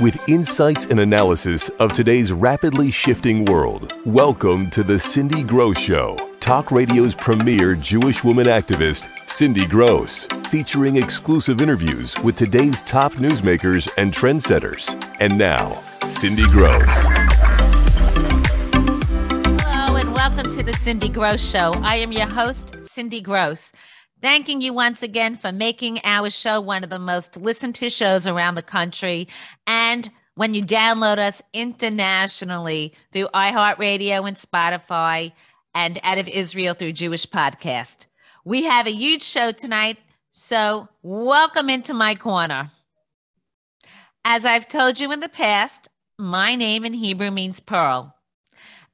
with insights and analysis of today's rapidly shifting world. Welcome to the Cindy Grosz Show, talk radio's premier Jewish woman activist, Cindy Grosz, featuring exclusive interviews with today's top newsmakers and trendsetters. And now, Cindy Grosz. Hello, and welcome to the Cindy Grosz Show. I am your host, Cindy Grosz. Thanking you once again for making our show one of the most listened to shows around the country. And when you download us internationally through iHeartRadio and Spotify, and out of Israel through Jewish Podcast. We have a huge show tonight, so welcome into my corner. As I've told you in the past, my name in Hebrew means pearl.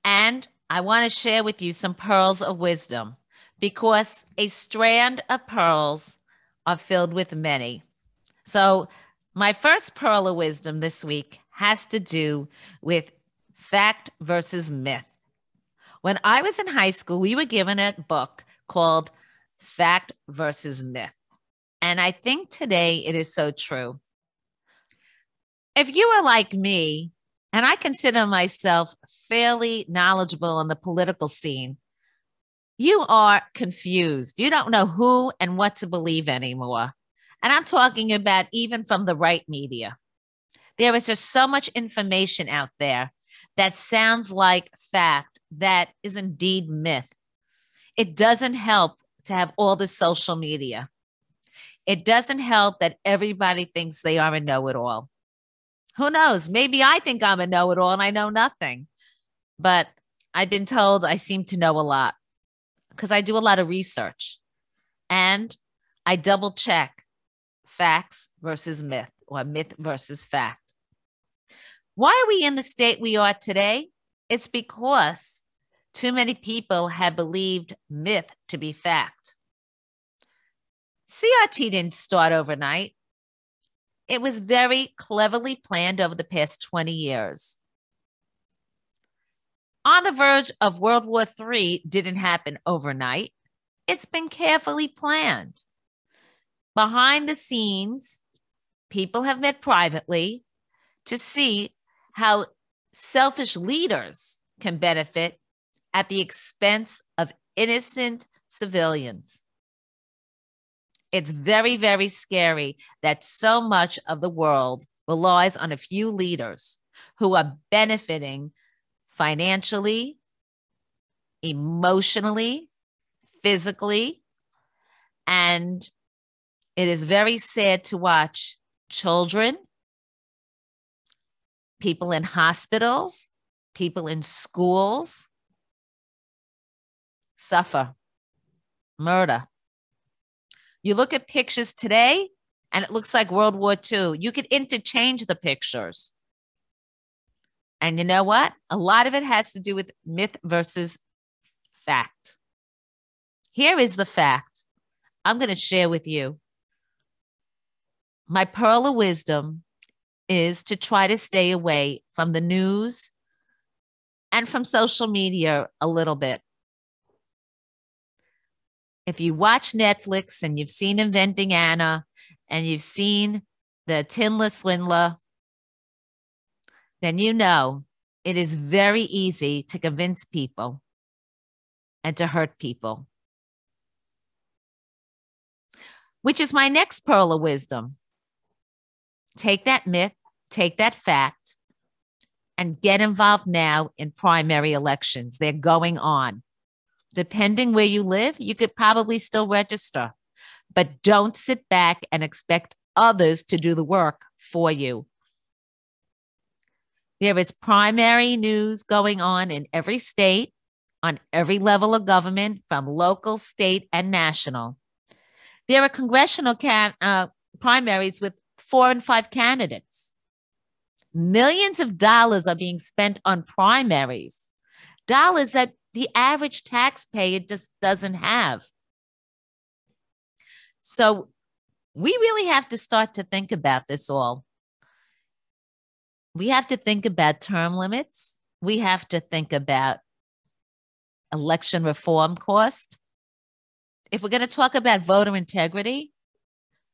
And I want to share with you some pearls of wisdom, because a strand of pearls are filled with many. So my first pearl of wisdom this week has to do with fact versus myth. When I was in high school, we were given a book called Fact versus Myth. And I think today it is so true. If you are like me, and I consider myself fairly knowledgeable on the political scene, you are confused. You don't know who and what to believe anymore. And I'm talking about even from the right media. There is just so much information out there that sounds like fact that is indeed myth. It doesn't help to have all the social media. It doesn't help that everybody thinks they are a know-it-all. Who knows? Maybe I think I'm a know-it-all and I know nothing. But I've been told I seem to know a lot, because I do a lot of research and I double check facts versus myth, or myth versus fact. Why are we in the state we are today? It's because too many people have believed myth to be fact. CRT didn't start overnight. It was very cleverly planned over the past 20 years. On the verge of World War III didn't happen overnight. It's been carefully planned. Behind the scenes, people have met privately to see how selfish leaders can benefit at the expense of innocent civilians. It's very, very scary that so much of the world relies on a few leaders who are benefiting financially, emotionally, physically, and it is very sad to watch children, people in hospitals, people in schools suffer murder. You look at pictures today, and it looks like World War II. You could interchange the pictures. And you know what? A lot of it has to do with myth versus fact. Here is the fact I'm going to share with you. My pearl of wisdom is to try to stay away from the news and from social media a little bit. If you watch Netflix and you've seen Inventing Anna and you've seen the Tindler Swindler, then you know it is very easy to convince people and to hurt people. Which is my next pearl of wisdom. Take that myth, take that fact, and get involved now in primary elections. They're going on. Depending where you live, you could probably still register, but don't sit back and expect others to do the work for you. There is primary news going on in every state, on every level of government, from local, state, and national. There are congressional primaries with 4 and 5 candidates. Millions of dollars are being spent on primaries, dollars that the average taxpayer just doesn't have. So we really have to start to think about this all. We have to think about term limits. We have to think about election reform cost. If we're going to talk about voter integrity,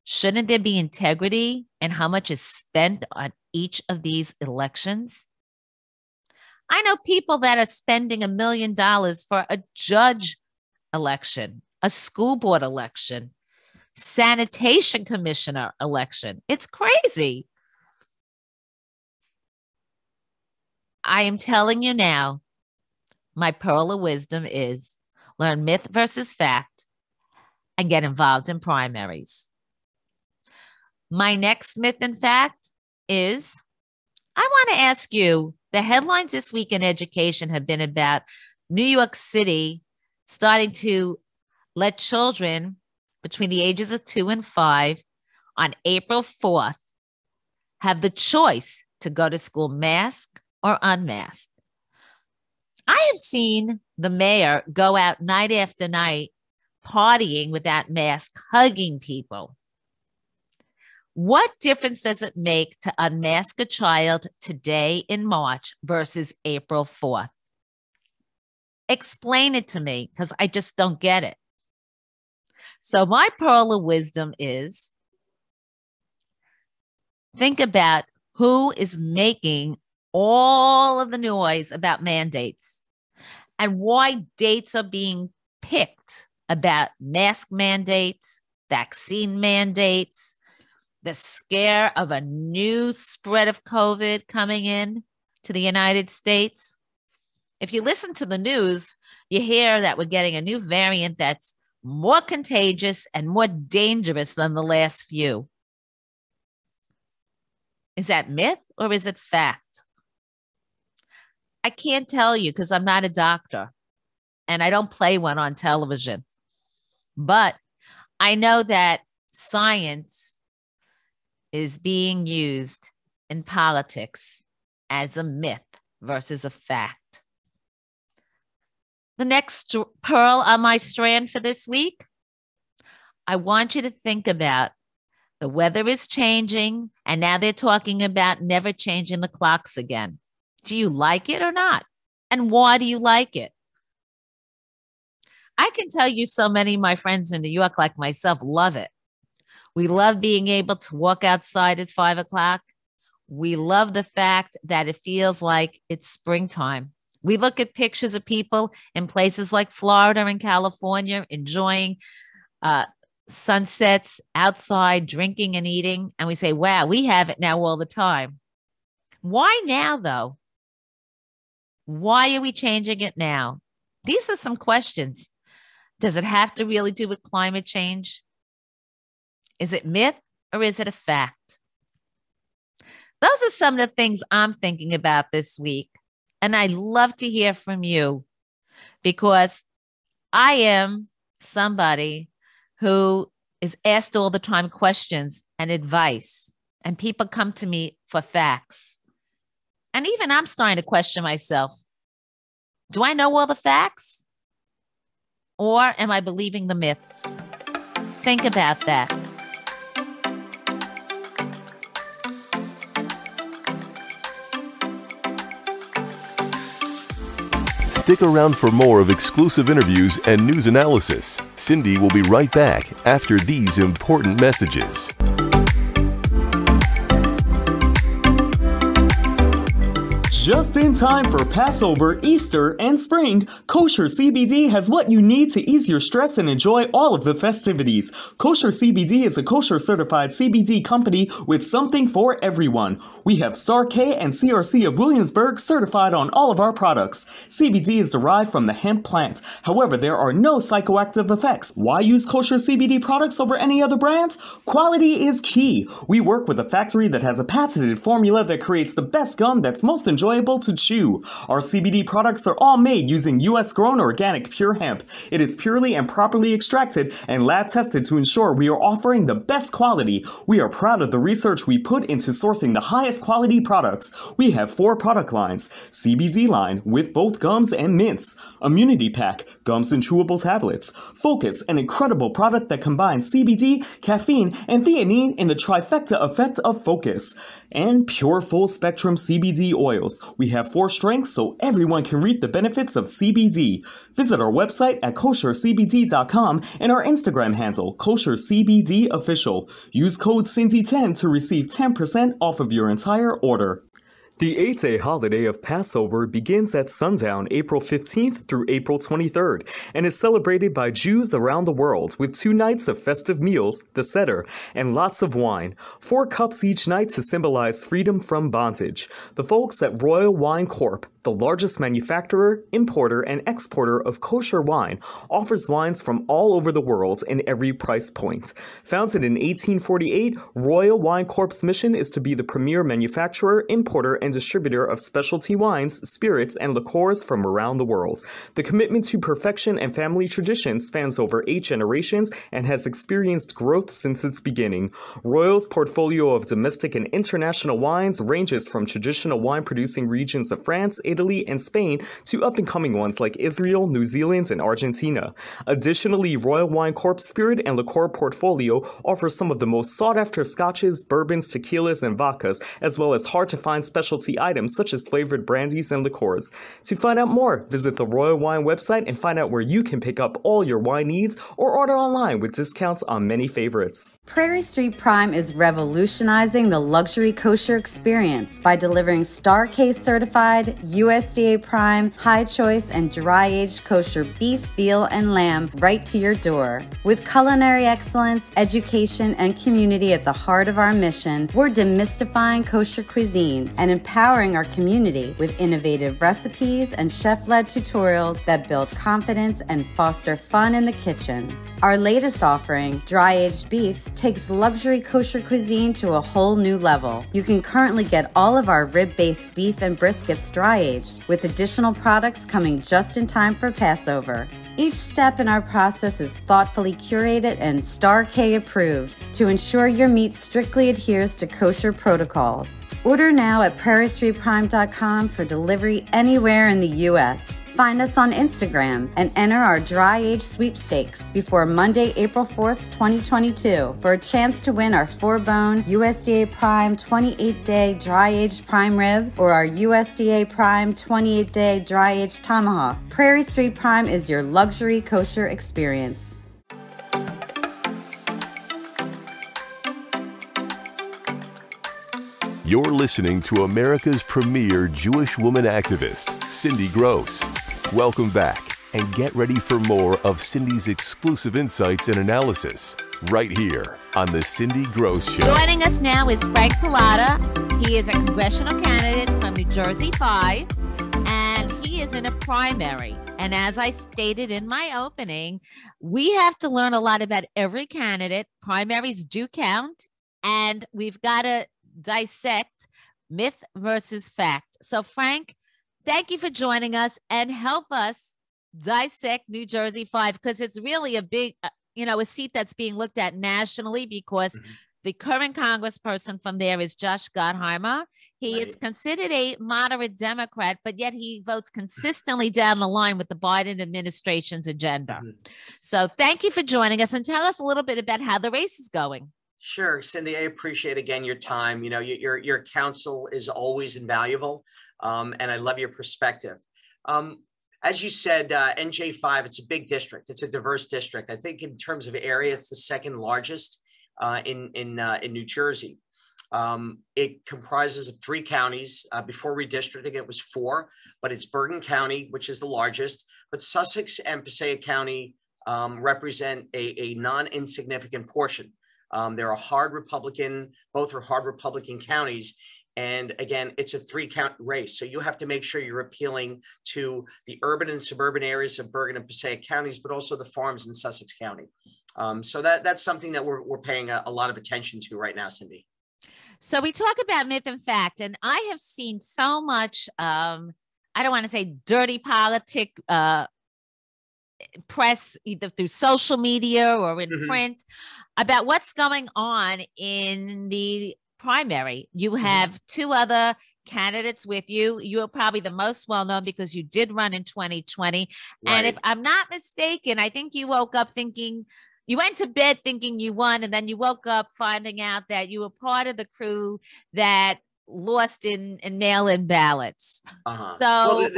Shouldn't there be integrity in how much is spent on each of these elections? I know people that are spending $1 million for a judge election, a school board election, sanitation commissioner election. It's crazy. I am telling you now, my pearl of wisdom is learn myth versus fact and get involved in primaries. My next myth and fact is, I want to ask you, the headlines this week in education have been about New York City starting to let children between the ages of 2 and 5 on April 4th have the choice to go to school masked or unmasked. I have seen the mayor go out night after night partying without masks, hugging people. What difference does it make to unmask a child today in March versus April 4th? Explain it to me, because I just don't get it. So my pearl of wisdom is, think about who is making all of the noise about mandates and why dates are being picked about mask mandates, vaccine mandates, the scare of a new spread of COVID coming in to the United States. If you listen to the news, you hear that we're getting a new variant that's more contagious and more dangerous than the last few. Is that myth or is it fact? I can't tell you because I'm not a doctor and I don't play one on television. But I know that science is being used in politics as a myth versus a fact. The next pearl on my strand for this week, I want you to think about the weather is changing, and now they're talking about never changing the clocks again. Do you like it or not? And why do you like it? I can tell you so many of my friends in New York, like myself, love it. We love being able to walk outside at 5 o'clock. We love the fact that it feels like it's springtime. We look at pictures of people in places like Florida and California enjoying sunsets outside, drinking and eating. And we say, wow, we have it now all the time. Why now, though? Why are we changing it now? These are some questions. Does it have to really do with climate change? Is it myth or is it a fact? Those are some of the things I'm thinking about this week. And I'd love to hear from you because I am somebody who is asked all the time questions and advice, and people come to me for facts. And even I'm starting to question myself. Do I know all the facts? Or am I believing the myths? Think about that. Stick around for more of exclusive interviews and news analysis. Cindy will be right back after these important messages. Just in time for Passover, Easter, and spring, Kosher CBD has what you need to ease your stress and enjoy all of the festivities. Kosher CBD is a kosher certified CBD company with something for everyone. We have Star K and CRC of Williamsburg certified on all of our products. CBD is derived from the hemp plant. However, there are no psychoactive effects. Why use kosher CBD products over any other brands? Quality is key. We work with a factory that has a patented formula that creates the best gum that's most enjoyable to chew. Our CBD products are all made using U.S. grown organic pure hemp. It is purely and properly extracted and lab tested to ensure we are offering the best quality. We are proud of the research we put into sourcing the highest quality products. We have 4 product lines: CBD line with both gums and mints, Immunity Pack, gums and chewable tablets, Focus, an incredible product that combines CBD, caffeine, and theanine in the trifecta effect of focus, and Pure Full Spectrum CBD oils. We have 4 strengths so everyone can reap the benefits of CBD. Visit our website at koshercbd.com and our Instagram handle, koshercbdofficial. Use code Cindy10 to receive 10% off of your entire order. The 8-day holiday of Passover begins at sundown April 15th through April 23rd and is celebrated by Jews around the world with 2 nights of festive meals, the Seder, and lots of wine, 4 cups each night to symbolize freedom from bondage. The folks at Royal Wine Corp., the largest manufacturer, importer, and exporter of kosher wine, offers wines from all over the world in every price point. Founded in 1848, Royal Wine Corp's mission is to be the premier manufacturer, importer, and distributor of specialty wines, spirits, and liqueurs from around the world. The commitment to perfection and family tradition spans over 8 generations and has experienced growth since its beginning. Royal's portfolio of domestic and international wines ranges from traditional wine-producing regions of France, Italy, and Spain to up-and-coming ones like Israel, New Zealand, and Argentina. Additionally, Royal Wine Corp's spirit and liqueur portfolio offers some of the most sought-after scotches, bourbons, tequilas, and vodkas, as well as hard-to-find specialty items such as flavored brandies and liqueurs. To find out more, visit the Royal Wine website and find out where you can pick up all your wine needs or order online with discounts on many favorites. Prairie Street Prime is revolutionizing the luxury kosher experience by delivering Star Case certified, USDA Prime, high choice, and dry-aged kosher beef, veal, and lamb right to your door. With culinary excellence, education, and community at the heart of our mission, we're demystifying kosher cuisine and empowering our community with innovative recipes and chef-led tutorials that build confidence and foster fun in the kitchen. Our latest offering, dry-aged beef, takes luxury kosher cuisine to a whole new level. You can currently get all of our rib-based beef and briskets dry-aged, with additional products coming just in time for Passover. Each step in our process is thoughtfully curated and Star K approved to ensure your meat strictly adheres to kosher protocols. Order now at prairiestreetprime.com for delivery anywhere in the U.S. Find us on Instagram and enter our dry-age sweepstakes before Monday, April 4th, 2022 for a chance to win our 4-bone USDA Prime 28-day dry-aged prime rib or our USDA Prime 28-day dry-aged tomahawk. Prairie Street Prime is your luxury kosher experience. You're listening to America's premier Jewish woman activist, Cindy Grosz. Welcome back, and get ready for more of Cindy's exclusive insights and analysis right here on The Cindy Grosz Show. Joining us now is Frank Pallotta. He is a congressional candidate from New Jersey 5, and he is in a primary. And as I stated in my opening, we have to learn a lot about every candidate. Primaries do count, and we've got to dissect myth versus fact. So Frank, thank you for joining us and help us dissect New Jersey 5, because it's really a big, a seat that's being looked at nationally because the current congressperson from there is Josh Gottheimer. He is considered a moderate Democrat, but yet he votes consistently down the line with the Biden administration's agenda. So thank you for joining us, and tell us a little bit about how the race is going. Sure, Cindy, I appreciate again your time. You know, your counsel is always invaluable, and I love your perspective. As you said, NJ5, it's a big district. It's a diverse district. I think in terms of area, it's the second largest in New Jersey. It comprises of 3 counties. Before redistricting, it was 4, but it's Bergen County, which is the largest. But Sussex and Passaic County represent a non-insignificant portion. They're a hard Republican, both are hard Republican counties. And again, it's a 3-count race. So you have to make sure you're appealing to the urban and suburban areas of Bergen and Passaic counties, but also the farms in Sussex County. So that's something that we're paying a lot of attention to right now, Cindy. So we talk about myth and fact, and I have seen so much, I don't want to say dirty politic press, either through social media or in print, about what's going on in the primary. You have 2 other candidates with you. You are probably the most well-known because you did run in 2020. Right. And if I'm not mistaken, I think you woke up thinking, you went to bed thinking you won, and then you woke up finding out that you were part of the crew that lost in mail-in ballots. Uh-huh. So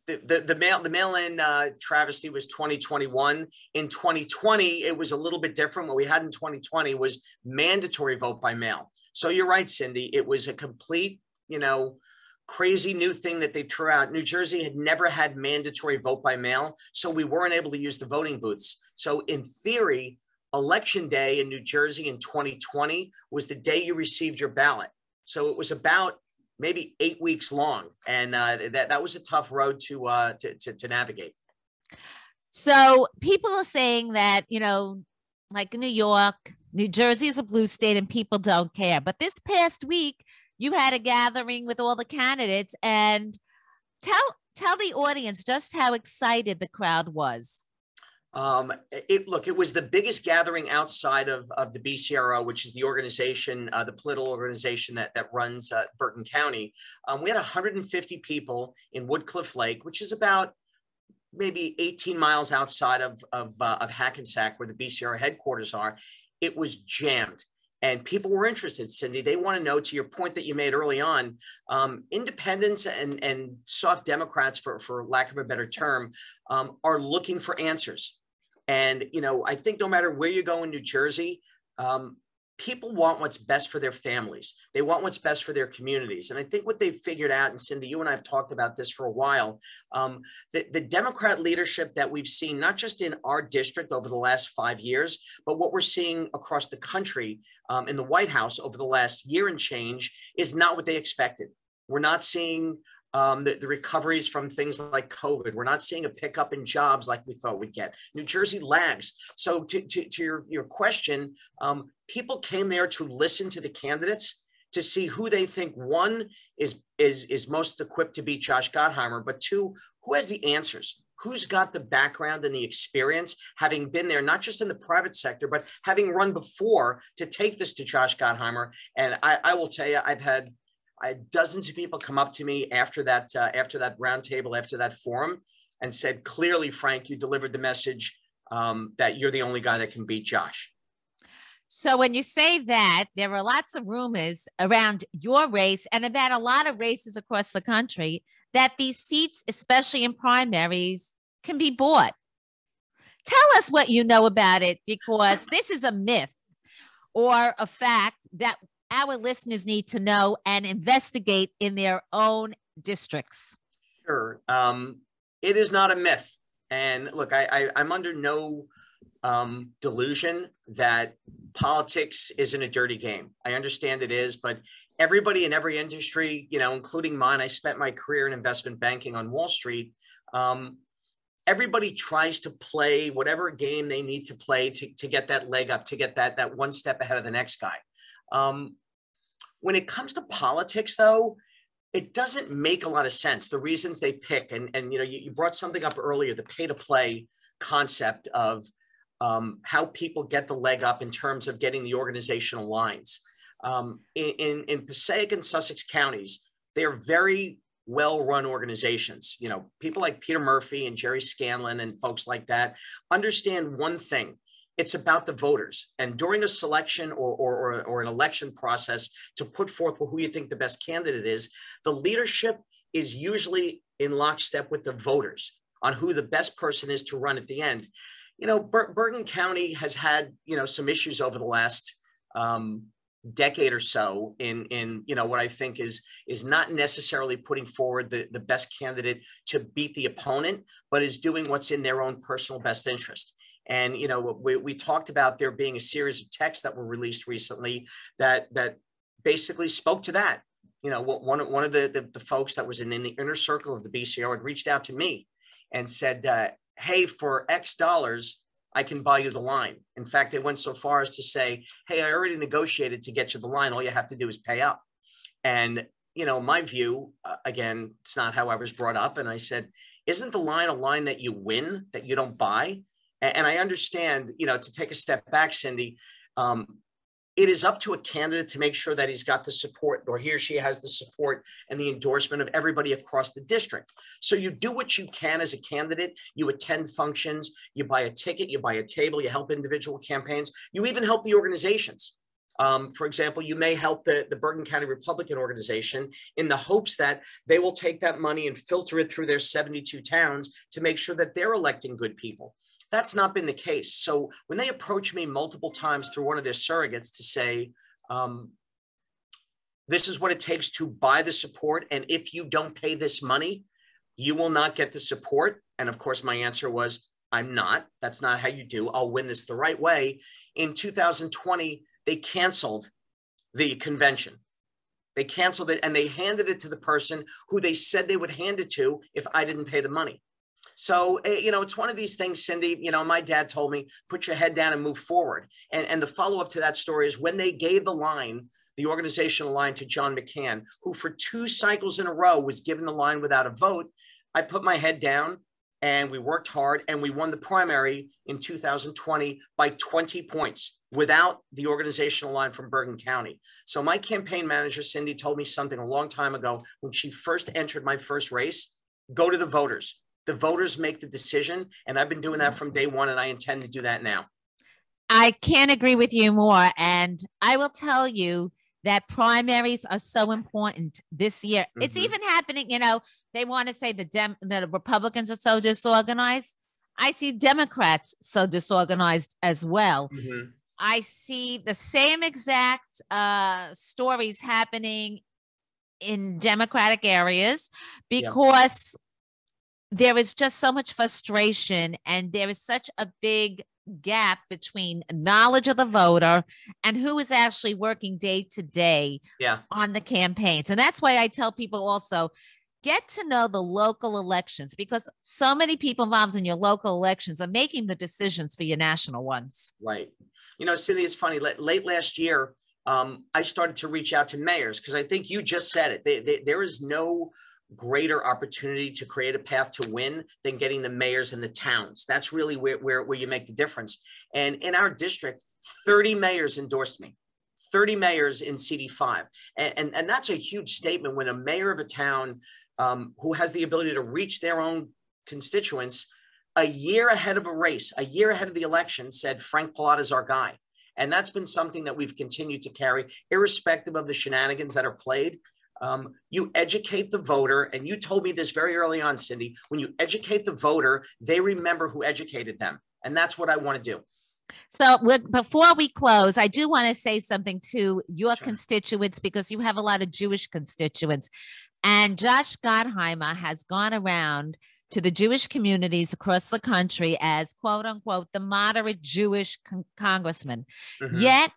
Well, the mail-in travesty was 2021. In 2020, it was a little bit different. What we had in 2020 was mandatory vote by mail. So you're right, Cindy. It was a complete, crazy new thing that they threw out. New Jersey had never had mandatory vote by mail, so we weren't able to use the voting booths. So in theory, Election Day in New Jersey in 2020 was the day you received your ballot. So it was about maybe 8 weeks long, and that was a tough road to navigate. So people are saying that, like New York, New Jersey is a blue state and people don't care. But this past week, you had a gathering with all the candidates, and tell the audience just how excited the crowd was. It was the biggest gathering outside of the BCRO, which is the organization, the political organization that runs Bergen County. We had 150 people in Woodcliff Lake, which is about maybe 18 miles outside of Hackensack, where the BCRO headquarters are. It was jammed. And people were interested, Cindy. They want to know, to your point that you made early on, independents and soft Democrats, for lack of a better term, are looking for answers. And, I think no matter where you go in New Jersey, people want what's best for their families. They want what's best for their communities. And I think what they've figured out, and Cindy, you and I have talked about this for a while, the Democrat leadership that we've seen, not just in our district over the last 5 years, but what we're seeing across the country in the White House over the last year and change, is not what they expected. We're not seeing the recoveries from things like COVID. We're not seeing a pickup in jobs like we thought we'd get. New Jersey lags. So to your question, people came there to listen to the candidates, to see who they think, one, is most equipped to beat Josh Gottheimer, but two, who has the answers? Who's got the background and the experience, having been there, not just in the private sector, but having run before, to take this to Josh Gottheimer. And I will tell you, I had dozens of people come up to me after that roundtable, after that forum, and said, clearly, Frank, you delivered the message that you're the only guy that can beat Josh. So when you say that, there are lots of rumors around your race and about a lot of races across the country that these seats, especially in primaries, can be bought. Tell us what you know about it, because this is a myth or a fact that our listeners need to know and investigate in their own districts. Sure. It is not a myth. And look, I'm under no delusion that politics isn't a dirty game. I understand it is, but everybody in every industry, including mine, I spent my career in investment banking on Wall Street. Everybody tries to play whatever game they need to play to get that leg up, to get that one step ahead of the next guy. When it comes to politics, though, it doesn't make a lot of sense, the reasons they pick. And you brought something up earlier, the pay to play concept of how people get the leg up in terms of getting the organizational lines. In Passaic and Sussex counties, they are very well-run organizations. People like Peter Murphy and Jerry Scanlon and folks like that understand one thing. It's about the voters. And during a selection or an election process, to put forth who you think the best candidate is, the leadership is usually in lockstep with the voters on who the best person is to run at the end. Bergen County has had, some issues over the last decade or so in what I think is not necessarily putting forward the best candidate to beat the opponent, but is doing what's in their own personal best interest. And, we talked about there being a series of texts that were released recently that basically spoke to that. One of the folks that was in the inner circle of the BCO had reached out to me and said, hey, for X dollars, I can buy you the line. In fact, they went so far as to say, hey, I already negotiated to get you the line. All you have to do is pay up. And, my view, again, it's not how I was brought up. And I said, isn't the line a line that you win, that you don't buy? And I understand, to take a step back, Cindy, it is up to a candidate to make sure that he's got the support, or he or she has the support and the endorsement of everybody across the district. So you do what you can as a candidate. You attend functions, you buy a ticket, you buy a table, you help individual campaigns, you even help the organizations. For example, you may help the Bergen County Republican organization in the hopes that they will take that money and filter it through their 72 towns to make sure that they're electing good people. That's not been the case. So when they approach me multiple times through one of their surrogates to say, this is what it takes to buy the support, and if you don't pay this money, you will not get the support. And of course, my answer was, I'm not. That's not how you do. I'll win this the right way. In 2020, they canceled the convention. They canceled it, and they handed it to the person who they said they would hand it to if I didn't pay the money. So, you know, it's one of these things, Cindy. You know, my dad told me, put your head down and move forward. And the follow-up to that story is when they gave the organizational line to John McCann, who for 2 cycles in a row was given the line without a vote, I put my head down and we worked hard and we won the primary in 2020 by 20 points without the organizational line from Bergen County. So my campaign manager, Cindy, told me something a long time ago when she first entered my first race: go to the voters. The voters make the decision. And I've been doing that from day one, and I intend to do that now. I can't agree with you more. And I will tell you that primaries are so important this year. Mm-hmm. It's even happening, you know, they want to say the Republicans are so disorganized. I see Democrats so disorganized as well. Mm-hmm. I see the same exact stories happening in Democratic areas because there is just so much frustration, and there is such a big gap between knowledge of the voter and who is actually working day to day on the campaigns. And that's why I tell people also, get to know the local elections, because so many people involved in your local elections are making the decisions for your national ones. Right. You know, Cindy, it's funny. Late last year, I started to reach out to mayors because I think you just said it. There is no greater opportunity to create a path to win than getting the mayors and the towns. That's really where you make the difference. And in our district, 30 mayors endorsed me, 30 mayors in CD5. And that's a huge statement when a mayor of a town who has the ability to reach their own constituents a year ahead of a race, a year ahead of the election, said Frank Pallotta is our guy. And that's been something that we've continued to carry, irrespective of the shenanigans that are played. You educate the voter, and you told me this very early on, Cindy, when you educate the voter, they remember who educated them. And that's what I want to do. So before we close, I do want to say something to your constituents, because you have a lot of Jewish constituents. And Josh Gottheimer has gone around to the Jewish communities across the country as, quote unquote, the moderate Jewish congressman. Mm-hmm. Yet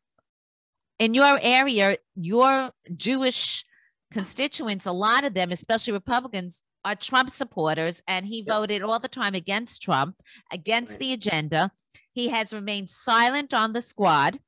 in your area, your Jewish constituents, a lot of them, especially Republicans, are Trump supporters, and he voted all the time against Trump, against the agenda. He has remained silent on the squad.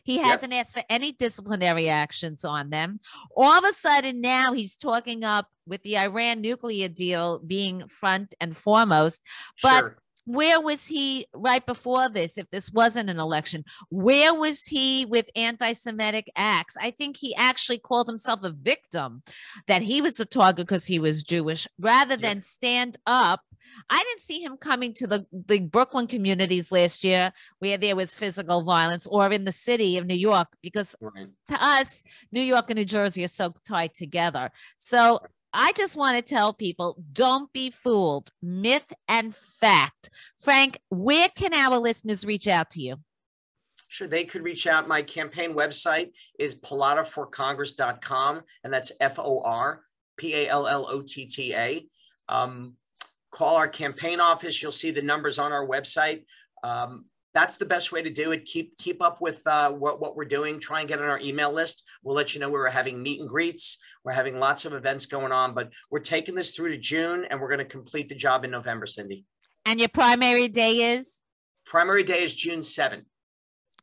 He hasn't asked for any disciplinary actions on them. All of a sudden now he's talking up with the Iran nuclear deal being front and foremost. But where was he right before this, if this wasn't an election? Where was he with anti-Semitic acts? I think he actually called himself a victim, that he was the target because he was Jewish, rather than stand up. I didn't see him coming to the Brooklyn communities last year where there was physical violence, or in the city of New York, because to us, New York and New Jersey are so tied together. So I just want to tell people, don't be fooled. Myth and fact. Frank, where can our listeners reach out to you? Sure, they could reach out. My campaign website is pallottaforcongress.com, and that's FORPALLOTTA. Call our campaign office. You'll see the numbers on our website. That's the best way to do it. Keep up with what we're doing. Try and get on our email list. We'll let you know we're having meet and greets. We're having lots of events going on, but we're taking this through to June, and we're going to complete the job in November, Cindy. And your primary day is? Primary day is June 7th.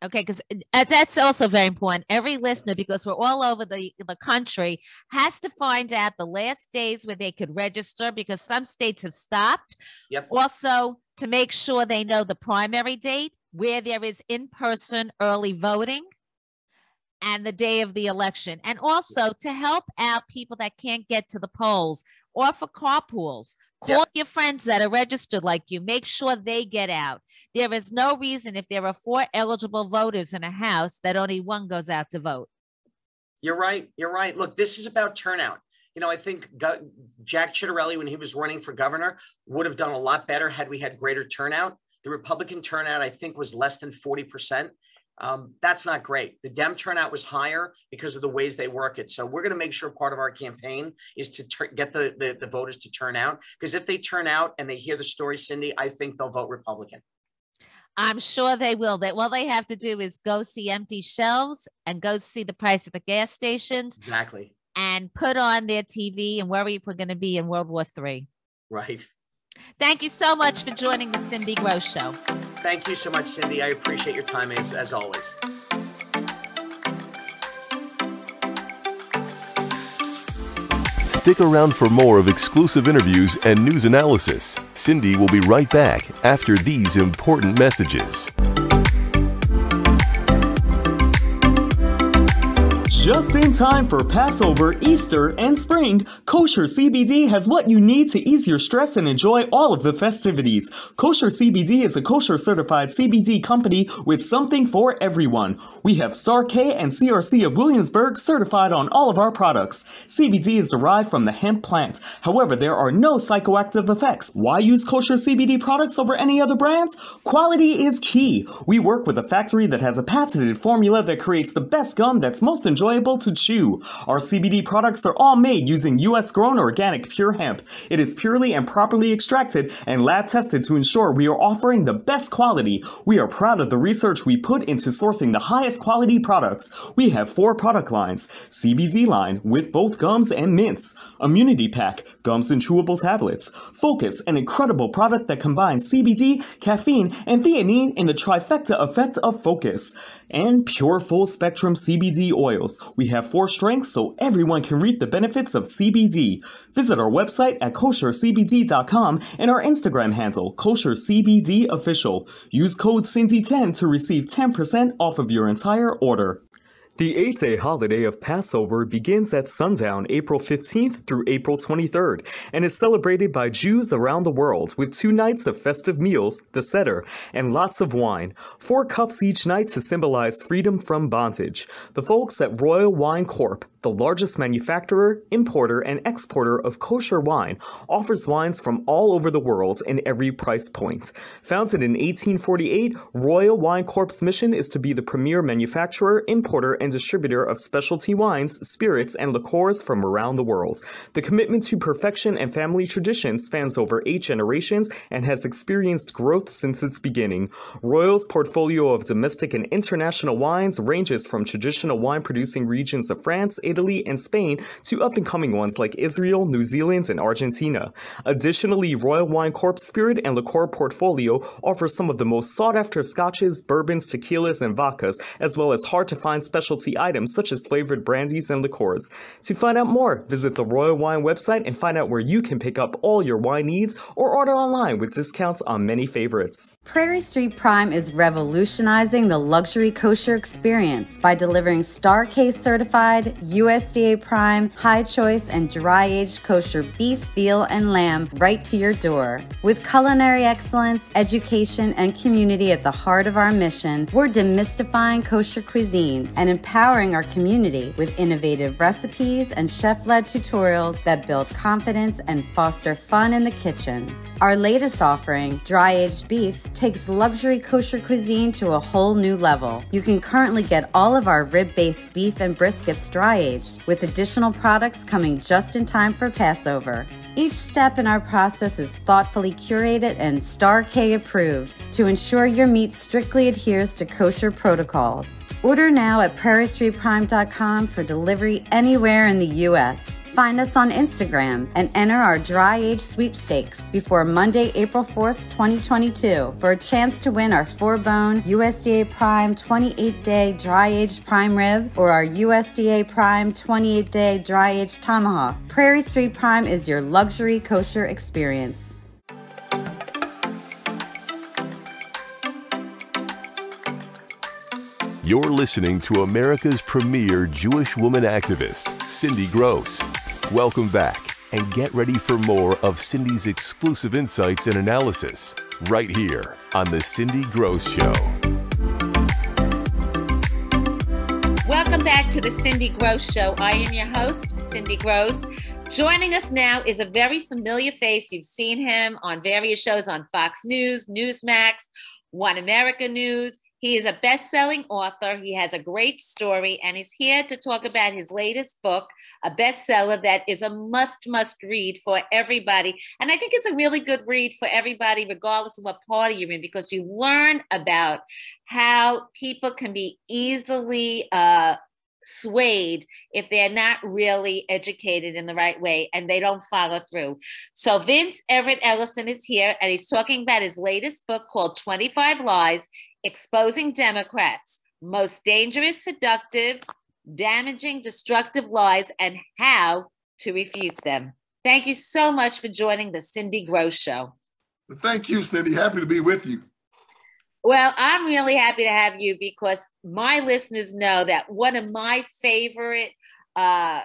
Okay, because that's also very important. Every listener, because we're all over the country, has to find out the last days where they could register, because some states have stopped. Also, to make sure they know the primary date, where there is in-person early voting, and the day of the election. And also to help out people that can't get to the polls. or for carpools. Call your friends that are registered like you. Make sure they get out. There is no reason if there are 4 eligible voters in a house that only 1 goes out to vote. You're right. You're right. Look, this is about turnout. You know, I think Jack Ciattarelli, when he was running for governor, would have done a lot better had we had greater turnout. The Republican turnout, I think, was less than 40%. That's not great. The Dem turnout was higher because of the ways they work it. So we're going to make sure part of our campaign is to get the voters to turn out, because if they turn out and they hear the story, Cindy, I think they'll vote Republican. I'm sure they will. All they have to do is go see empty shelves and go see the price of the gas stations. Exactly. And put on their TV and worry if we're going to be in World War III. Right. Thank you so much for joining the Cindy Grosz Show. Thank you so much, Cindy. I appreciate your time as always. Stick around for more of exclusive interviews and news analysis. Cindy will be right back after these important messages. Just in time for Passover, Easter, and spring, Kosher CBD has what you need to ease your stress and enjoy all of the festivities. Kosher CBD is a kosher certified CBD company with something for everyone. We have Star K and CRC of Williamsburg certified on all of our products. CBD is derived from the hemp plant. However, there are no psychoactive effects. Why use kosher CBD products over any other brands? Quality is key. We work with a factory that has a patented formula that creates the best gum that's most enjoyable to chew. Our CBD products are all made using U.S. grown organic pure hemp. It is purely and properly extracted and lab tested to ensure we are offering the best quality. We are proud of the research we put into sourcing the highest quality products. We have 4 product lines: CBD line with both gums and mints, Immunity Pack, gums and chewable tablets, Focus, an incredible product that combines CBD, caffeine, and theanine in the trifecta effect of focus, and Pure Full Spectrum CBD oils. We have 4 strengths so everyone can reap the benefits of CBD. Visit our website at koshercbd.com and our Instagram handle, koshercbdofficial. Use code CINDY10 to receive 10% off of your entire order. The 8-day holiday of Passover begins at sundown April 15th through April 23rd and is celebrated by Jews around the world with 2 nights of festive meals, the Seder, and lots of wine. 4 cups each night to symbolize freedom from bondage. The folks at Royal Wine Corp, the largest manufacturer, importer, and exporter of kosher wine, offers wines from all over the world in every price point. Founded in 1848, Royal Wine Corp's mission is to be the premier manufacturer, importer, and distributor of specialty wines, spirits, and liqueurs from around the world. The commitment to perfection and family tradition spans over 8 generations and has experienced growth since its beginning. Royal's portfolio of domestic and international wines ranges from traditional wine-producing regions of France, Italy, and Spain to up-and-coming ones like Israel, New Zealand, and Argentina. Additionally, Royal Wine Corp's spirit and liqueur portfolio offers some of the most sought-after scotches, bourbons, tequilas, and vodkas, as well as hard-to-find specialty items such as flavored brandies and liqueurs. To find out more, visit the Royal Wine website and find out where you can pick up all your wine needs or order online with discounts on many favorites. Prairie Street Prime is revolutionizing the luxury kosher experience by delivering Star Case certified, USDA Prime, high choice, and dry-aged kosher beef, veal, and lamb right to your door. With culinary excellence, education, and community at the heart of our mission, we're demystifying kosher cuisine and empowering our community with innovative recipes and chef-led tutorials that build confidence and foster fun in the kitchen. Our latest offering, dry-aged beef, takes luxury kosher cuisine to a whole new level. You can currently get all of our rib-based beef and briskets dry-aged, with additional products coming just in time for Passover. Each step in our process is thoughtfully curated and Star K approved to ensure your meat strictly adheres to kosher protocols. Order now at prairiestreetprime.com for delivery anywhere in the U.S. Find us on Instagram and enter our dry-aged sweepstakes before Monday, April 4th, 2022 for a chance to win our 4-bone USDA Prime 28-day dry-aged prime rib or our USDA Prime 28-day dry-aged tomahawk. Prairie Street Prime is your luxury kosher experience. You're listening to America's premier Jewish woman activist, Cindy Grosz. Welcome back. and get ready for more of Cindy's exclusive insights and analysis right here on The Cindy Grosz Show. Welcome back to The Cindy Grosz Show. I am your host, Cindy Grosz. Joining us now is a very familiar face. You've seen him on various shows on Fox News, Newsmax, One America News. He is a best-selling author. He has a great story, and he's here to talk about his latest book, a bestseller that is a must read for everybody. And I think it's a really good read for everybody, regardless of what party you're in, because you learn about how people can be easily swayed if they're not really educated in the right way and they don't follow through. So Vince Ellison is here, and he's talking about his latest book called 25 Lies, Exposing Democrats' Most Dangerous, Seductive, Damaging, Destructive Lies, and How to Refute Them. Thank you so much for joining the Cindy Grosz Show. Thank you, Cindy. Happy to be with you. Well, I'm really happy to have you because my listeners know that one of my favorite agendas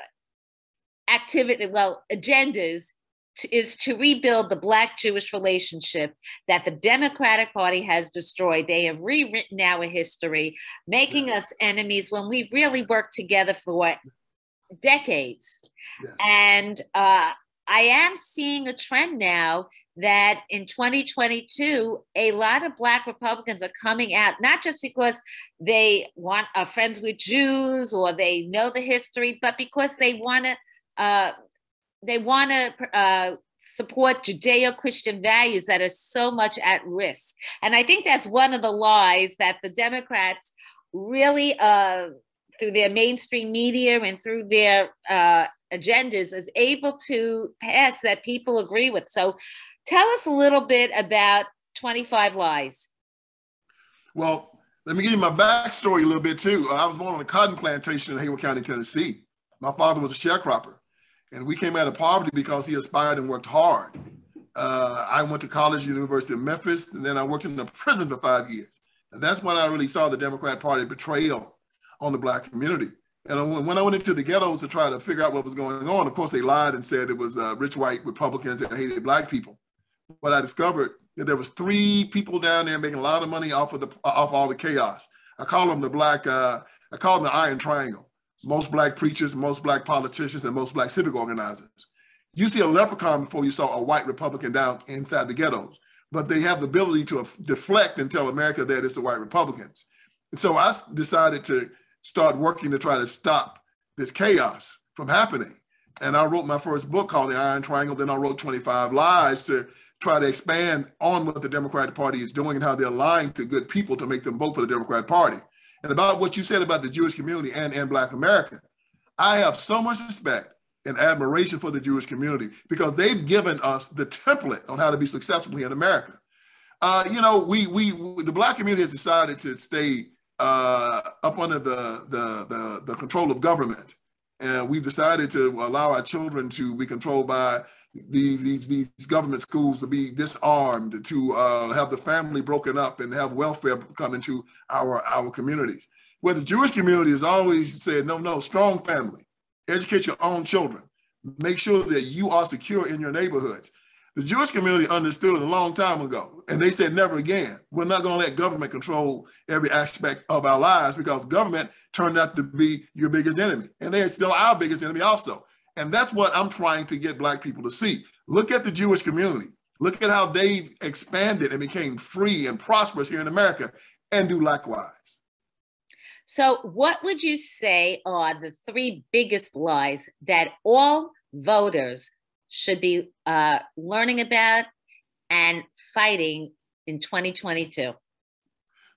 is to rebuild the Black-Jewish relationship that the Democratic Party has destroyed. They have rewritten our history, making us enemies when we really worked together for decades. Yeah. And I am seeing a trend now that in 2022, a lot of Black Republicans are coming out, not just because they are friends with Jews or they know the history, but because they want to support Judeo-Christian values that are so much at risk. And I think that's one of the lies that the Democrats really, through their mainstream media and through their agendas, is able to pass that people agree with. So tell us a little bit about 25 Lies. Well, let me give you my backstory a little bit too. I was born on a cotton plantation in Hayward County, Tennessee. My father was a sharecropper. And we came out of poverty because he aspired and worked hard. I went to college at the University of Memphis, and then I worked in a prison for 5 years. And that's when I really saw the Democrat Party betrayal on the Black community. And when I went into the ghettos to try to figure out what was going on, of course, they lied and said it was rich white Republicans that hated Black people. But I discovered that there was 3 people down there making a lot of money off all the chaos. I call them the Iron Triangle. Most Black preachers, most Black politicians, and most Black civic organizers. You see a leprechaun before you saw a white Republican down inside the ghettos, but they have the ability to deflect and tell America that it's the white Republicans. And so I decided to start working to try to stop this chaos from happening. And I wrote my first book called The Iron Triangle. Then I wrote 25 Lies to try to expand on what the Democratic Party is doing and how they're lying to good people to make them vote for the Democratic Party. And about what you said about the Jewish community and Black America, I have so much respect and admiration for the Jewish community because they've given us the template on how to be successful here in America. The Black community has decided to stay up under the control of government. And we've decided to allow our children to be controlled by these government schools, to be disarmed, to have the family broken up and have welfare come into our communities. Where the Jewish community has always said, no, strong family, educate your own children, make sure that you are secure in your neighborhoods. The Jewish community understood a long time ago, and they said never again. We're not going to let government control every aspect of our lives because government turned out to be your biggest enemy, and they are still our biggest enemy also. And that's what I'm trying to get Black people to see. Look at the Jewish community. Look at how they've expanded and became free and prosperous here in America, and do likewise. So what would you say are the 3 biggest lies that all voters should be learning about and fighting in 2022?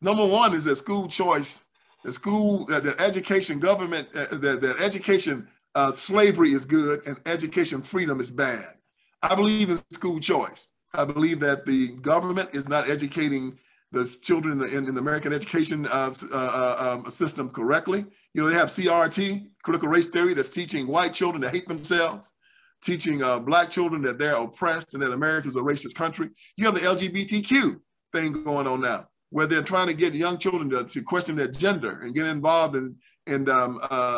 Number 1 is that school choice, that education government, that education slavery is good and education freedom is bad. I believe in school choice. I believe that the government is not educating the children in the American education system correctly. You know, they have CRT, critical race theory, that's teaching white children to hate themselves, teaching Black children that they're oppressed and that America is a racist country. You have the LGBTQ thing going on now, where they're trying to get young children to question their gender and get involved in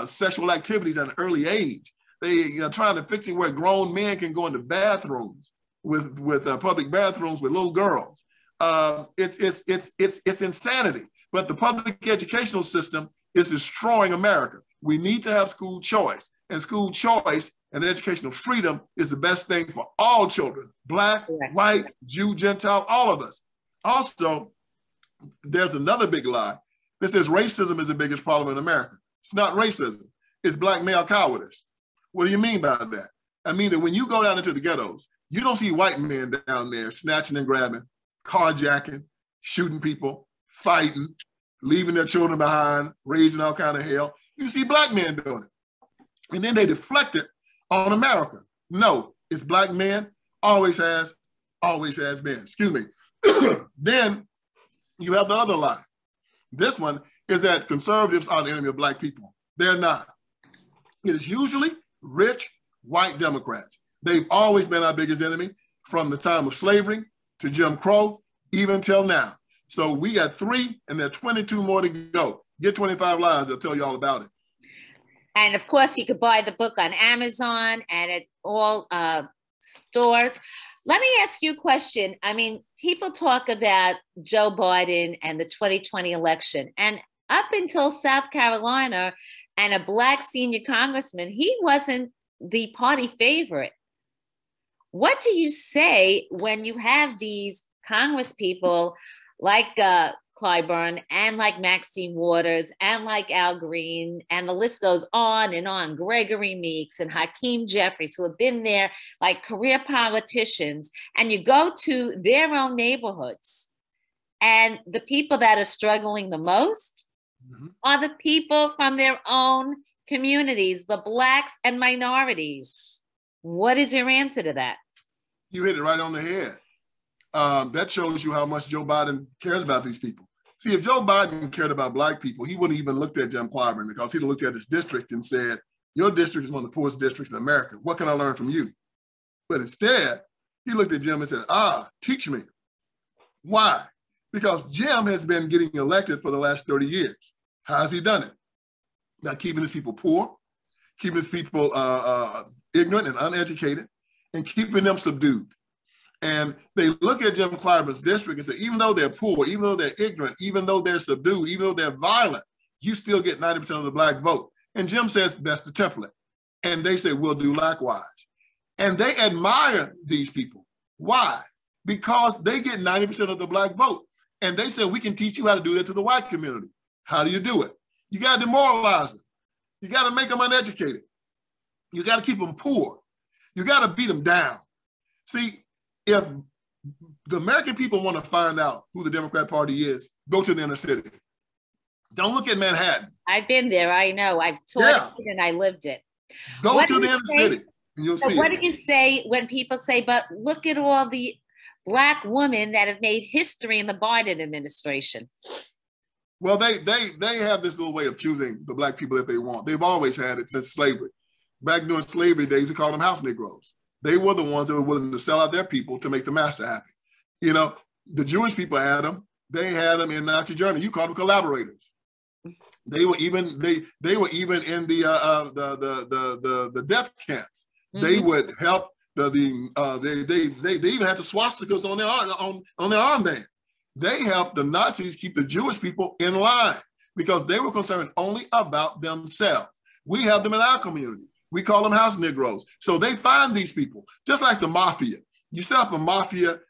sexual activities at an early age. They are trying to fix it where grown men can go into bathrooms with public bathrooms with little girls. It's insanity. But the public educational system is destroying America. We need to have school choice, and school choice and educational freedom is the best thing for all children, Black, white, Jew, Gentile, all of us. Also, there's another big lie that says racism is the biggest problem in America. It's not racism. It's Black male cowardice. What do you mean by that? I mean that when you go down into the ghettos, you don't see white men down there snatching and grabbing, carjacking, shooting people, fighting, leaving their children behind, raising all kind of hell. You see Black men doing it. And then they deflect it on America. No, it's Black men, always has been. Excuse me. Then you have the other lie. This one is that conservatives are the enemy of Black people. They're not. It is usually rich, white Democrats. They've always been our biggest enemy from the time of slavery to Jim Crow, even till now. So we got 3 and there are 22 more to go. Get 25 Lies, they'll tell you all about it. And of course, you could buy the book on Amazon and at all stores. Let me ask you a question. I mean, people talk about Joe Biden and the 2020 election. And up until South Carolina and a Black senior congressman, he wasn't the party favorite. What do you say when you have these Congress people like Clyburn and like Maxine Waters and like Al Green, and the list goes on and on, Gregory Meeks and Hakeem Jeffries, who have been there like career politicians, and you go to their own neighborhoods, and the people that are struggling the most are the people from their own communities, the Blacks and minorities. What is your answer to that? You hit it right on the head. That shows you how much Joe Biden cares about these people. See, if Joe Biden cared about Black people, he wouldn't even looked at Jim Clyburn, because he'd have looked at his district and said, your district is one of the poorest districts in America. What can I learn from you? But instead, he looked at Jim and said, teach me. Why? Because Jim has been getting elected for the last 30 years. How has he done it? By keeping his people poor, keeping his people ignorant and uneducated, and keeping them subdued. And they look at Jim Clyburn's district and say, even though they're poor, even though they're ignorant, even though they're subdued, even though they're violent, you still get 90% of the Black vote. And Jim says, that's the template. And they say, we'll do likewise. And they admire these people. Why? Because they get 90% of the Black vote. And they say, we can teach you how to do that to the white community. How do you do it? You got to demoralize them. You got to make them uneducated. You got to keep them poor. You got to beat them down. See, if the American people want to find out who the Democrat Party is, go to the inner city. Don't look at Manhattan. I've been there. I know. I've taught it and I lived it. Go to the inner city and you'll see. What do you say when people say, but look at all the Black women that have made history in the Biden administration? Well, they have this little way of choosing the Black people that they want. They've always had it since slavery. Back during slavery days, we called them house Negroes. They were the ones that were willing to sell out their people to make the master happy. You know, the Jewish people had them. They had them in Nazi Germany. You called them collaborators. They were even in the death camps. Mm-hmm. They would help they even had the swastikas on their armband. They helped the Nazis keep the Jewish people in line because they were concerned only about themselves. We have them in our community. We call them house Negroes. So they find these people, just like the mafia. You set up a mafia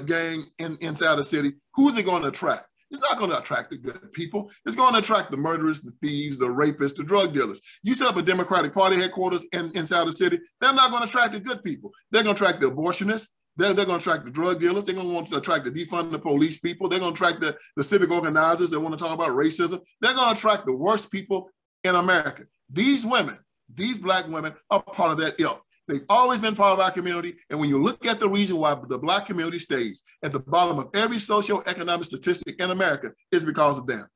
gang inside a city, who's it going to attract? It's not going to attract the good people. It's going to attract the murderers, the thieves, the rapists, the drug dealers. You set up a Democratic Party headquarters inside the city, they're not going to attract the good people. They're going to attract the abortionists. They're going to attract the drug dealers. They're going to want to attract the defund the police people. They're going to attract the civic organizers that want to talk about racism. They're going to attract the worst people in America. These women, these Black women are part of that ilk. They've always been part of our community. And when you look at the reason why the Black community stays at the bottom of every socioeconomic statistic in America, is because of them.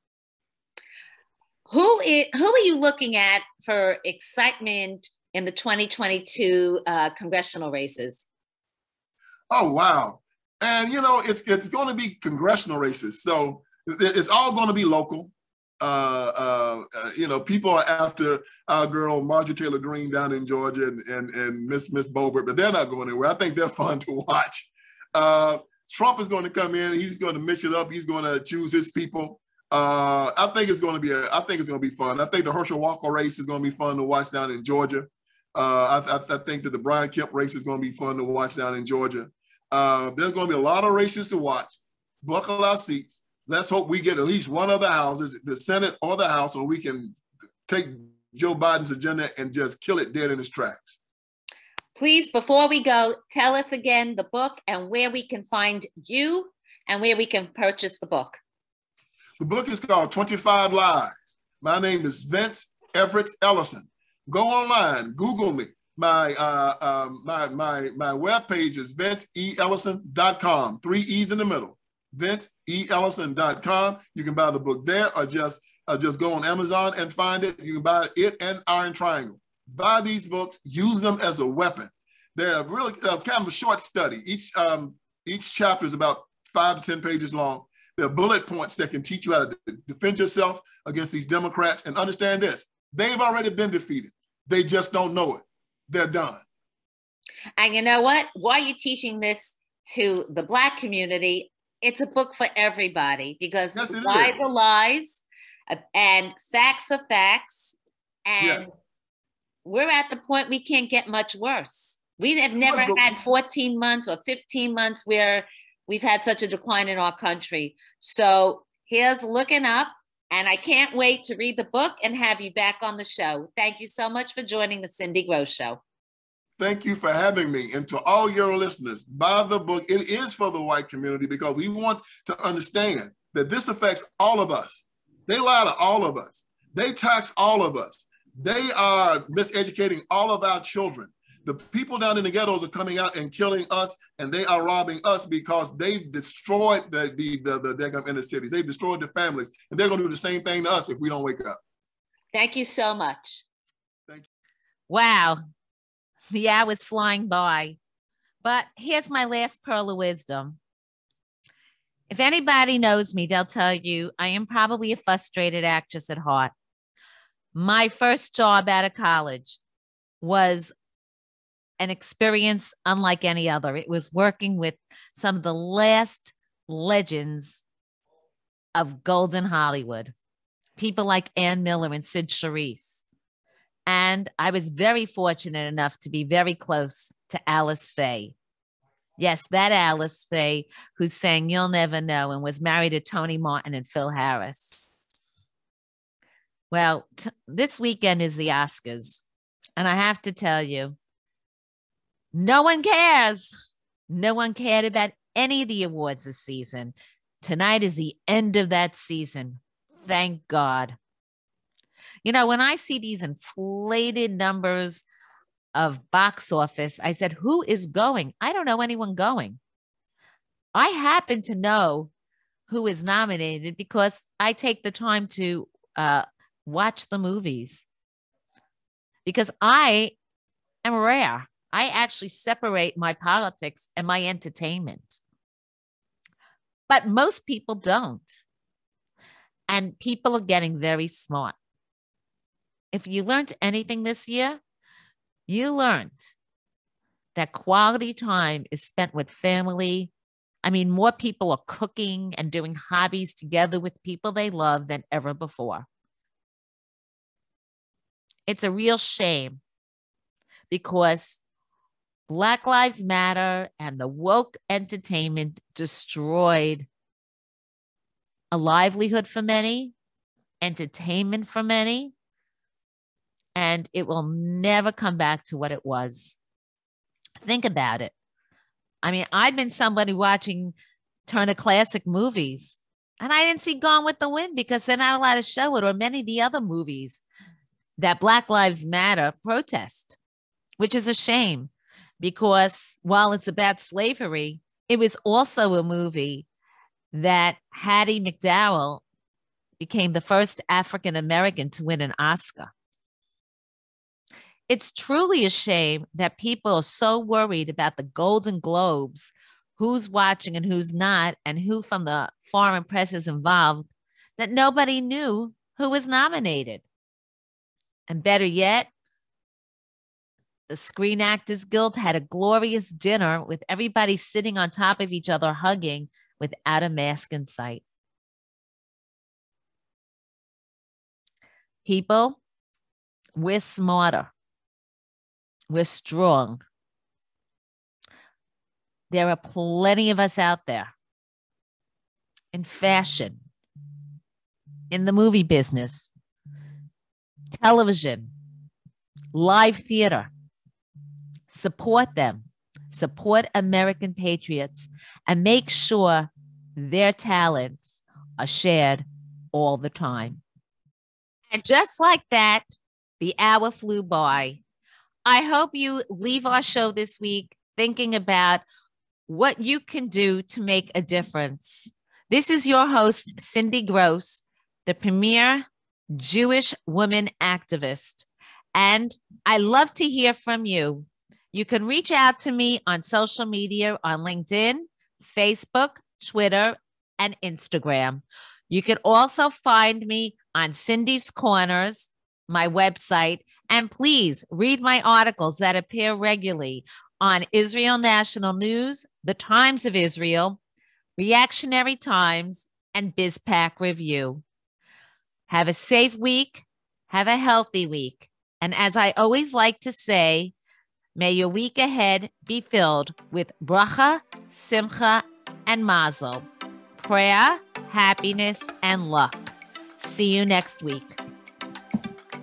Who are you looking at for excitement in the 2022 congressional races? Oh, wow. And, you know, it's going to be congressional races. So it's all going to be local. People are after our girl Marjorie Taylor Greene down in Georgia and Miss Boebert, but they're not going anywhere. I think they're fun to watch. Trump is going to come in. He's going to mix it up. He's going to choose his people. I think it's going to be fun. I think the Herschel Walker race is going to be fun to watch down in Georgia. I think that the Brian Kemp race is going to be fun to watch down in Georgia. There's going to be a lot of races to watch. Buckle our seats. Let's hope we get at least one of the houses, the Senate or the House, so we can take Joe Biden's agenda and just kill it dead in its tracks. Please, before we go, tell us again the book and where we can find you and where we can purchase the book. The book is called 25 Lies. My name is Vince Everett Ellison. Go online, Google me. My webpage is vinceellison.com. 3 E's in the middle. vinceellison.com. You can buy the book there, or just go on Amazon and find it. You can buy it and Iron Triangle. Buy these books, use them as a weapon. They're really kind of a short study. Each chapter is about 5 to 10 pages long. There are bullet points that can teach you how to defend yourself against these Democrats. And understand this, they've already been defeated. They just don't know it. They're done. And you know what? Why are you teaching this to the Black community? It's a book for everybody, because yes, lies are lies and facts are facts. And yes. We're at the point we can't get much worse. We have never had 14 months or 15 months where we've had such a decline in our country. So here's looking up, and I can't wait to read the book and have you back on the show. Thank you so much for joining the Cindy Grosz Show. Thank you for having me. And to all your listeners, buy the book. It is for the white community, because we want to understand that this affects all of us. They lie to all of us. They tax all of us. They are miseducating all of our children. The people down in the ghettos are coming out and killing us, and they are robbing us because they've destroyed the inner cities. They've destroyed the families, and they're going to do the same thing to us if we don't wake up. Thank you so much. Thank you. Wow. The hour's flying by. But here's my last pearl of wisdom. If anybody knows me, they'll tell you I am probably a frustrated actress at heart. My first job out of college was an experience unlike any other. It was working with some of the last legends of golden Hollywood, people like Ann Miller and Sid Charisse. And I was very fortunate enough to be very close to Alice Faye. Yes, that Alice Faye who sang You'll Never Know and was married to Tony Martin and Phil Harris. Well, this weekend is the Oscars. And I have to tell you, no one cares. No one cared about any of the awards this season. Tonight is the end of that season. Thank God. You know, when I see these inflated numbers of box office, I said, who is going? I don't know anyone going. I happen to know who is nominated because I take the time to watch the movies. Because I am rare. I actually separate my politics and my entertainment. But most people don't. And people are getting very smart. If you learned anything this year, you learned that quality time is spent with family. I mean, more people are cooking and doing hobbies together with people they love than ever before. It's a real shame because Black Lives Matter and the woke entertainment destroyed a livelihood for many, entertainment for many, and it will never come back to what it was. Think about it. I mean, I've been somebody watching Turner Classic movies, and I didn't see Gone with the Wind because they're not allowed to show it, or many of the other movies that Black Lives Matter protest, which is a shame because while it's about slavery, it was also a movie that Hattie McDowell became the first African-American to win an Oscar. It's truly a shame that people are so worried about the Golden Globes, who's watching and who's not, and who from the foreign press is involved, that nobody knew who was nominated. And better yet, the Screen Actors Guild had a glorious dinner with everybody sitting on top of each other, hugging without a mask in sight. People, we're smarter. We're strong. There are plenty of us out there in fashion, in the movie business, television, live theater. Support them. Support American patriots and make sure their talents are shared all the time. And just like that, the hour flew by. I hope you leave our show this week thinking about what you can do to make a difference. This is your host, Cindy Grosz, the premier Jewish woman activist. And I love to hear from you. You can reach out to me on social media on LinkedIn, Facebook, Twitter, and Instagram. You can also find me on Cindy's Corners, my website, and please read my articles that appear regularly on Israel National News, The Times of Israel, Reactionary Times, and BizPac Review. Have a safe week. Have a healthy week. And as I always like to say, may your week ahead be filled with bracha, simcha, and mazel, prayer, happiness, and luck. See you next week.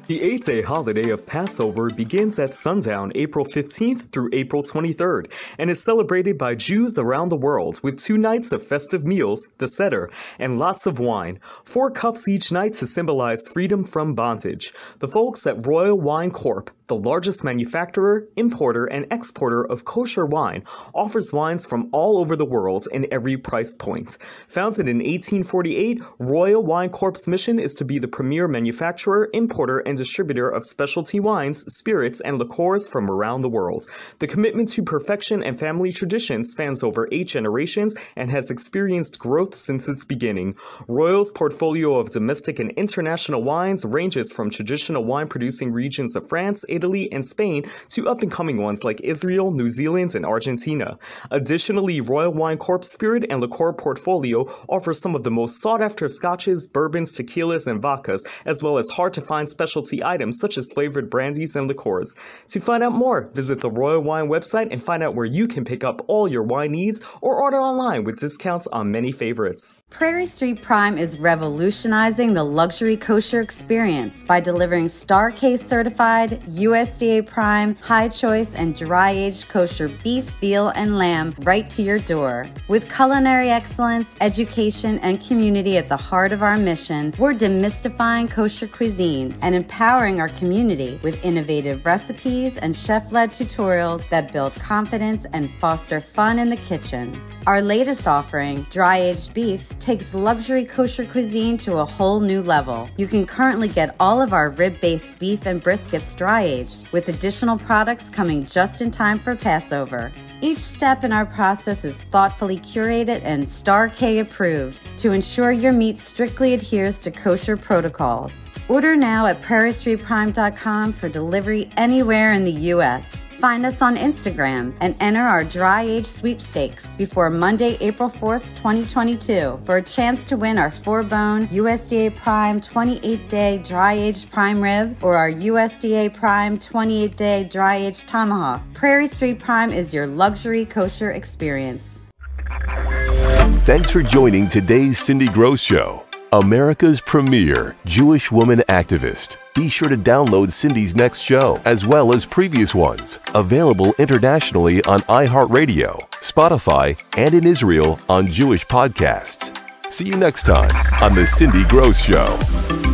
The 8-day holiday of Passover begins at sundown April 15th through April 23rd and is celebrated by Jews around the world with 2 nights of festive meals, the Seder, and lots of wine, 4 cups each night to symbolize freedom from bondage. The folks at Royal Wine Corp., the largest manufacturer, importer, and exporter of kosher wine, offers wines from all over the world in every price point. Founded in 1848, Royal Wine Corp's mission is to be the premier manufacturer, importer, and distributor of specialty wines, spirits, and liqueurs from around the world. The commitment to perfection and family tradition spans over 8 generations and has experienced growth since its beginning. Royal's portfolio of domestic and international wines ranges from traditional wine-producing regions of France, Italy, and Spain to up-and-coming ones like Israel, New Zealand, and Argentina. Additionally, Royal Wine Corp's spirit and liqueur portfolio offers some of the most sought-after scotches, bourbons, tequilas, and vodkas, as well as hard-to-find specialty items such as flavored brandies and liqueurs. To find out more, visit the Royal Wine website and find out where you can pick up all your wine needs or order online with discounts on many favorites. Prairie Street Prime is revolutionizing the luxury kosher experience by delivering Star Case certified, USDA Prime, high choice, and dry-aged kosher beef, veal, and lamb right to your door. With culinary excellence, education, and community at the heart of our mission, we're demystifying kosher cuisine and empowering our community with innovative recipes and chef-led tutorials that build confidence and foster fun in the kitchen. Our latest offering, dry-aged beef, takes luxury kosher cuisine to a whole new level. You can currently get all of our rib-based beef and briskets dry-aged, with additional products coming just in time for Passover. Each step in our process is thoughtfully curated and Star K approved to ensure your meat strictly adheres to kosher protocols. Order now at prairiestreetprime.com for delivery anywhere in the U.S. Find us on Instagram and enter our dry-age sweepstakes before Monday, April 4th, 2022 for a chance to win our 4-bone USDA Prime 28-day dry-aged prime rib or our USDA Prime 28-day dry-aged tomahawk. Prairie Street Prime is your luxury kosher experience. Thanks for joining today's Cindy Grosz Show, America's premier Jewish woman activist. Be sure to download Cindy's next show, as well as previous ones, available internationally on iHeartRadio, Spotify, and in Israel on Jewish podcasts. See you next time on The Cindy Grosz Show.